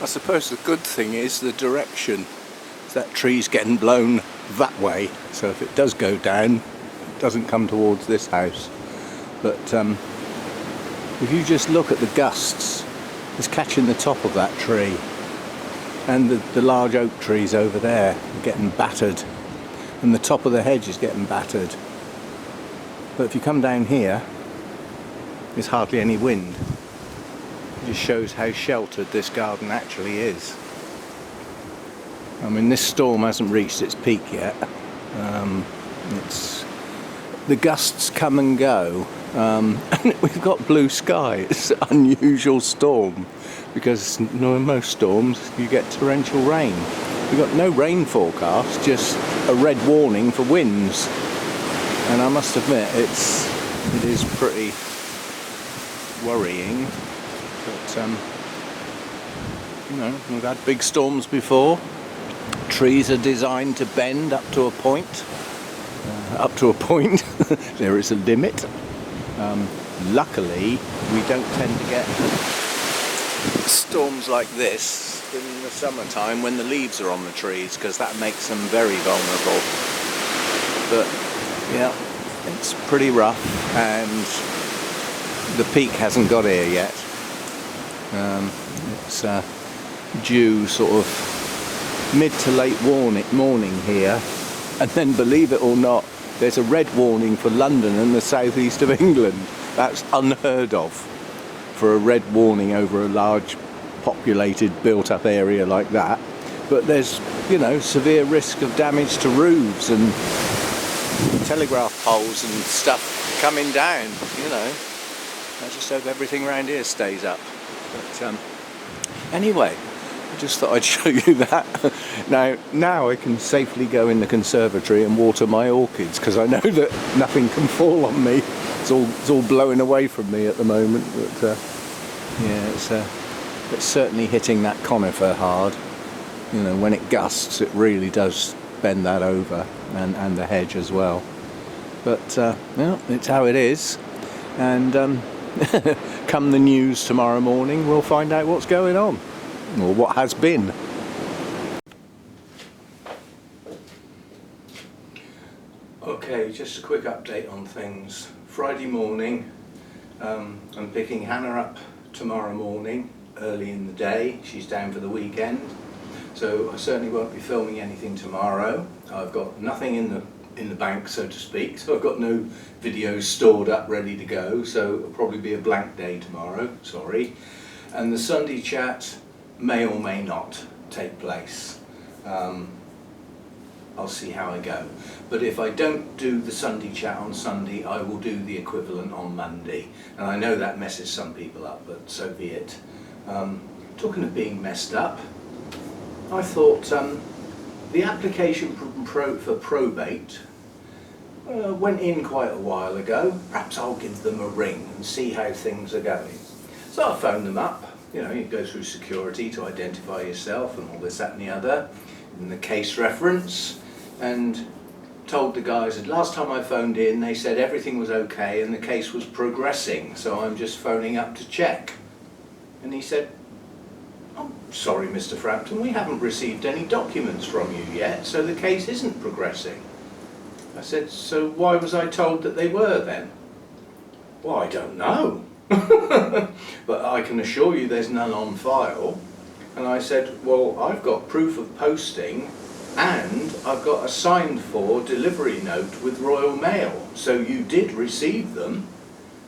I suppose the good thing is the direction. That tree's getting blown that way, so if it does go down, it doesn't come towards this house. But if you just look at the gusts, it's catching the top of that tree, and the large oak trees over there are getting battered, and the top of the hedge is getting battered. But if you come down here, there's hardly any wind. It just shows how sheltered this garden actually is. I mean, this storm hasn't reached its peak yet. The gusts come and go, and we've got blue sky. It's an unusual storm because most storms you get torrential rain. We've got no rain forecast, just a red warning for winds. And I must admit, it is pretty worrying. But you know, we've had big storms before. Trees are designed to bend up to a point. There is a limit. Luckily, we don't tend to get storms like this in the summertime when the leaves are on the trees, because that makes them very vulnerable. But yeah, it's pretty rough, and the peak hasn't got here yet. It's due sort of mid to late morning here, and then, believe it or not, there's a red warning for London and the southeast of England. That's unheard of for a red warning over a large populated built up area like that. But there's, you know, severe risk of damage to roofs and telegraph poles and stuff coming down, you know. I just hope everything around here stays up. But anyway, I just thought I'd show you that. Now I can safely go in the conservatory and water my orchids, because I know that nothing can fall on me. It's all blowing away from me at the moment. But yeah, it's certainly hitting that conifer hard. You know, when it gusts, it really does bend that over, and the hedge as well. But well, it's how it is. And come the news tomorrow morning, we'll find out what's going on. Or what has been. Okay, just a quick update on things. Friday morning, I'm picking Hannah up tomorrow morning, early in the day. She's down for the weekend, so I certainly won't be filming anything tomorrow. I've got nothing in the bank, so to speak, so I've got no videos stored up ready to go, so it'll probably be a blank day tomorrow, sorry. And the Sunday chat may or may not take place. I'll see how I go. But if I don't do the Sunday chat on Sunday, I will do the equivalent on Monday. And I know that messes some people up, but so be it. Talking of being messed up, I thought the application for probate went in quite a while ago. Perhaps I'll give them a ring and see how things are going. So I phoned them up. You know, you go through security to identify yourself and all this, that and the other, in the case reference, and told the guys that last time I phoned in they said everything was okay and the case was progressing, so I'm just phoning up to check. And he said, "I'm sorry Mr. Frampton, we haven't received any documents from you yet, so the case isn't progressing." I said, "So why was I told that they were then?" "Well, I don't know. But I can assure you there's none on file." And I said, "Well, I've got proof of posting and I've got a signed for delivery note with Royal Mail, so you did receive them."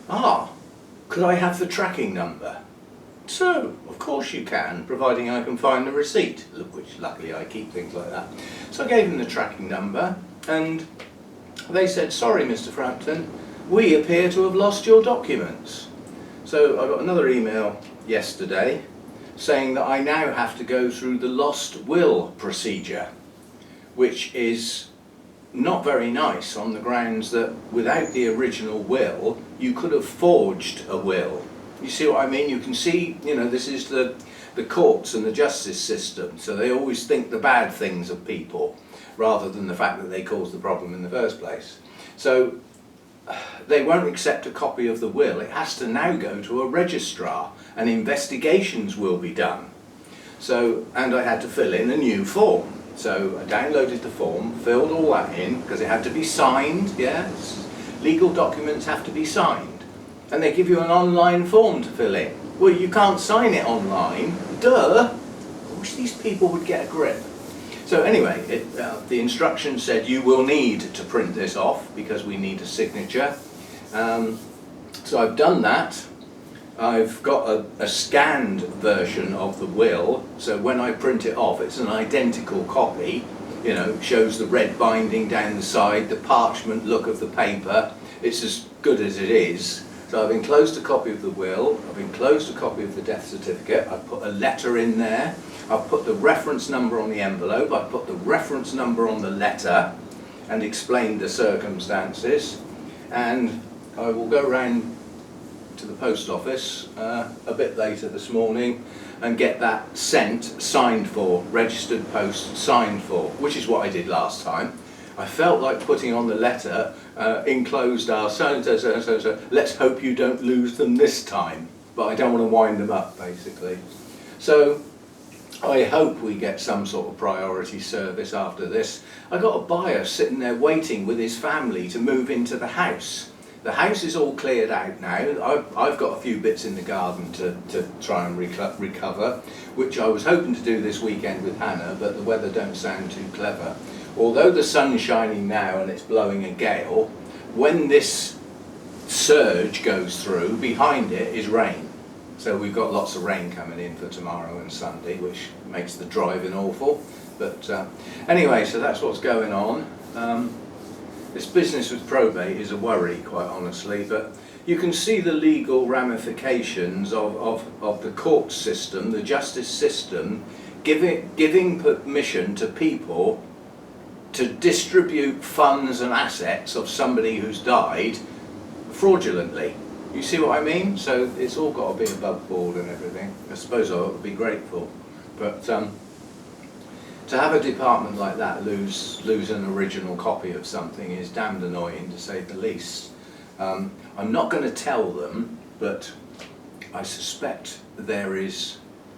"Ah, could I have the tracking number?" "So, of course you can, providing I can find the receipt," which luckily I keep things like that. So I gave them the tracking number, and they said, "Sorry Mr. Frampton, we appear to have lost your documents." So I got another email yesterday saying that I now have to go through the lost will procedure, which is not very nice on the grounds that without the original will you could have forged a will. You see what I mean? You can see, you know, this is the courts and the justice system, so they always think the bad things of people rather than the fact that they caused the problem in the first place. So they won't accept a copy of the will. It has to now go to a registrar and investigations will be done. So, and I had to fill in a new form. So I downloaded the form, filled all that in, because it had to be signed, yeah? Legal documents have to be signed. And they give you an online form to fill in. Well, you can't sign it online. Duh! I wish these people would get a grip. So anyway, the instructions said you will need to print this off because we need a signature. So I've done that. I've got a scanned version of the will, so when I print it off it's an identical copy, you know, shows the red binding down the side, the parchment look of the paper, it's as good as it is. So I've enclosed a copy of the will, I've enclosed a copy of the death certificate, I've put a letter in there, I've put the reference number on the envelope, I've put the reference number on the letter and explained the circumstances, and I will go round to the post office a bit later this morning and get that sent, signed for, registered post, signed for, which is what I did last time. I felt like putting on the letter, enclosed our so, let's hope you don't lose them this time, but I don't want to wind them up basically. So I hope we get some sort of priority service after this. I got a buyer sitting there waiting with his family to move into the house. The house is all cleared out now. I've got a few bits in the garden to try and recover, which I was hoping to do this weekend with Hannah, but the weather don't sound too clever. Although the sun's shining now and it's blowing a gale, when this surge goes through, behind it is rain. So we've got lots of rain coming in for tomorrow and Sunday, which makes the driving awful. But anyway, so that's what's going on. This business with probate is a worry, quite honestly, but you can see the legal ramifications of the court system, the justice system, giving permission to people to distribute funds and assets of somebody who's died fraudulently. You see what I mean? So it's all got to be above board and everything. I suppose I ought to be grateful, but to have a department like that lose an original copy of something is damned annoying, to say the least. I'm not going to tell them, but I suspect there is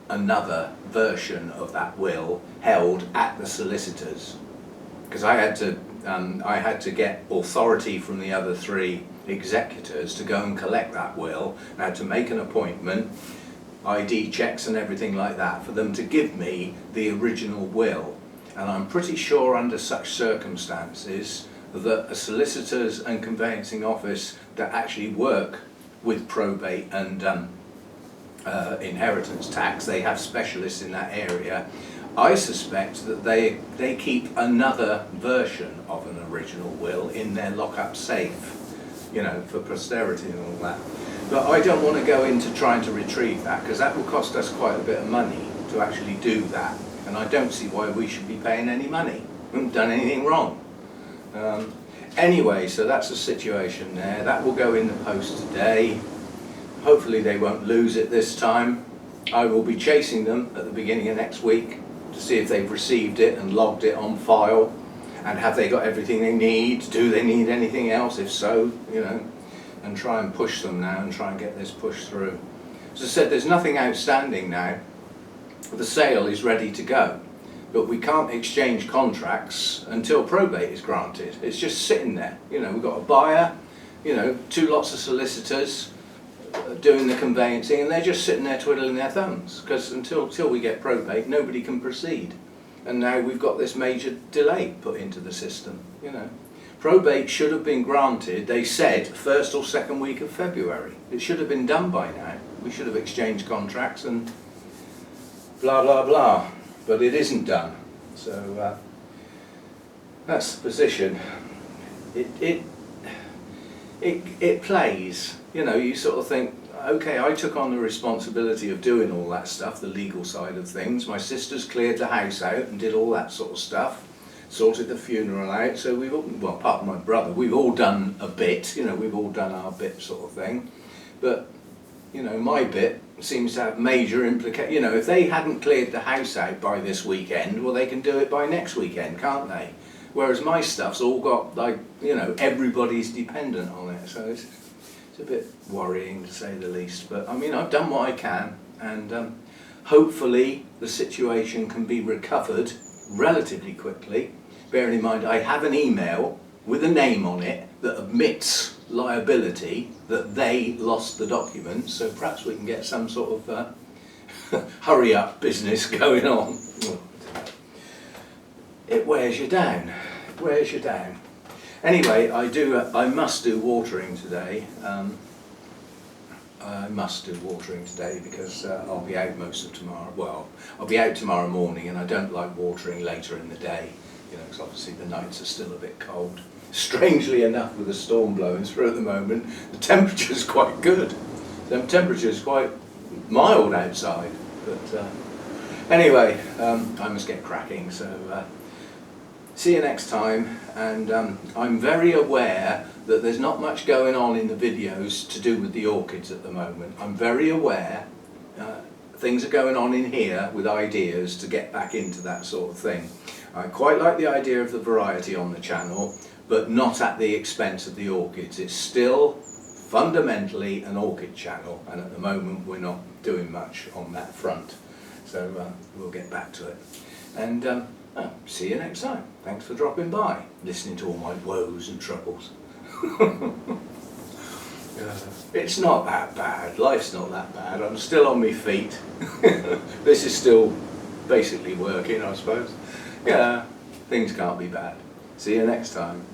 another version of that will held at the solicitors, because I had to get authority from the other three executors to go and collect that will. I had to make an appointment, ID checks and everything like that, for them to give me the original will. And I'm pretty sure under such circumstances that a solicitors and conveyancing office that actually work with probate and inheritance tax, they have specialists in that area. I suspect that they keep another version of an original will in their lock-up safe, you know, for posterity and all that. But I don't want to go into trying to retrieve that, because that will cost us quite a bit of money to actually do that. And I don't see why we should be paying any money. We haven't done anything wrong. Anyway, so that's the situation there. That will go in the post today. Hopefully they won't lose it this time. I will be chasing them at the beginning of next week to see if they've received it and logged it on file. And have they got everything they need? Do they need anything else? If so, you know, and try and push them now and try and get this pushed through. As I said, there's nothing outstanding now. The sale is ready to go, but we can't exchange contracts until probate is granted. It's just sitting there. You know, we've got a buyer, you know, two lots of solicitors doing the conveyancing, and they're just sitting there twiddling their thumbs, because until we get probate, nobody can proceed. And now we've got this major delay put into the system, you know. Probate should have been granted, they said, first or second week of February. It should have been done by now. We should have exchanged contracts and blah, blah, blah. But it isn't done. So that's the position. It plays. You know, you sort of think, okay, I took on the responsibility of doing all that stuff, the legal side of things. My sisters cleared the house out and did all that sort of stuff, sorted the funeral out. So we've all, well, apart from my brother, we've all done a bit, you know, we've all done our bit sort of thing. But, you know, my bit seems to have major implications. You know, if they hadn't cleared the house out by this weekend, well, they can do it by next weekend, can't they? Whereas my stuff's all got, like, you know, everybody's dependent on it. So it's a bit worrying, to say the least. But I mean, I've done what I can, and Hopefully the situation can be recovered relatively quickly. Bearing in mind I have an email with a name on it that admits liability that they lost the documents, so perhaps we can get some sort of hurry up business going on. It wears you down, it wears you down. Anyway, I must do watering today. I must do watering today because I'll be out most of tomorrow. Well, I'll be out tomorrow morning, and I don't like watering later in the day, you know, because obviously the nights are still a bit cold. Strangely enough, with the storm blowing through at the moment, the temperature's quite good. The temperature's quite mild outside. But anyway, I must get cracking, so see you next time. And I'm very aware that there's not much going on in the videos to do with the orchids at the moment. I'm very aware things are going on in here with ideas to get back into that sort of thing. I quite like the idea of the variety on the channel, but not at the expense of the orchids. It's still fundamentally an orchid channel, and at the moment we're not doing much on that front. So we'll get back to it. And see you next time. Thanks for dropping by, listening to all my woes and troubles. It's not that bad. Life's not that bad. I'm still on my feet. This is still basically working, I suppose. Yeah, things can't be bad. See you next time.